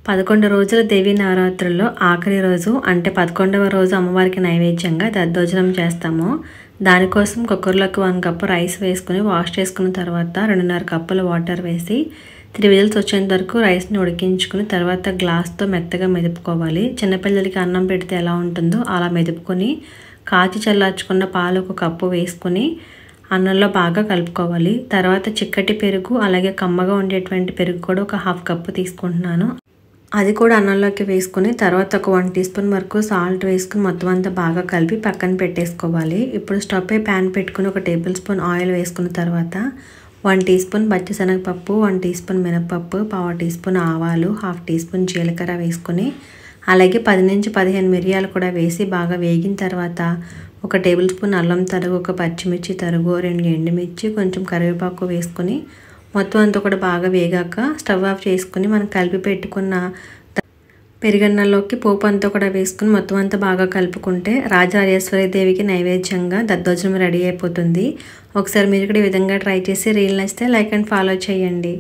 11 రోజుల దేవీ నవరాత్రుల్లో ఆఖరి రోజు అంటే 11వ రోజు అమ్మవారికి నైవేద్యంగా దద్దోజనం చేస్తాము. దానికోసం కుక్కర్లోకి 1 కప్పు రైస్ వేసుకుని వాష్ చేసుకున్న తర్వాత 2.5 కప్పుల వాటర్ వేసి 3 విజిల్స్ వచ్చేంత వరకు రైస్ని ఉడికించుకుని తర్వాత గ్లాస్తో మెత్తగా మెదుపుకోవాలి. చిన్నపిల్లలకి అన్నం పెడితే ఎలా ఉంటుందో అలా మెదుపుకొని కాచి చల్లార్చుకున్న పాలు 1 కప్పు వేసుకుని అన్నంలో బాగా కలుపుకోవాలి. తర్వాత చిక్కటి పెరుగు అలాగే కమ్మగా ఉండేటువంటి పెరుగు కూడా 1/2 కప్పు తీసుకుంటున్నాను. అది కూడా అన్నంలోకి వేసుకుని తర్వాత ఒక 1 టీ స్పూన్ వరకు సాల్ట్ వేసుకుని మొత్తం అంతా బాగా కలిపి పక్కన పెట్టేసుకోవాలి. ఇప్పుడు స్టవ్ పై ప్యాన్ పెట్టుకుని 1 టేబుల్ స్పూన్ ఆయిల్ వేసుకున్న తర్వాత 1 టీ స్పూన్ పచ్చిశనగపప్పు, 1 టీ స్పూన్ మినపప్పు, 1/2 టీ స్పూన్ ఆవాలు, 1/2 టీ స్పూన్ జీలకర్ర వేసుకుని అలాగే 10 నుంచి 15 మిరియాలు కూడా వేసి బాగా వేగిన తర్వాత 1 టేబుల్ స్పూన్ అల్లం తరుగు, 1 పచ్చిమిర్చి తరుగు, 2 ఎండుమిర్చి, కొంచెం కరివేపాకు వేసుకుని మొత్తం అంతా కూడా బాగా వేగాక స్టవ్ ఆఫ్ చేసుకుని మనం కలిపి పెట్టుకున్న పెరుగన్నంలోకి పోపు అంతా కూడా వేసుకుని మొత్తం అంతా బాగా కలుపుకుంటే రాజరాజేశ్వరి దేవికి నైవేద్యంగా దద్దోజనం రెడీ అయిపోతుంది. ఒకసారి మీరు కూడా ఈ విధంగా ట్రై చేసి రీల్ నచ్చితే లైక్ అండ్ ఫాలో చేయండి.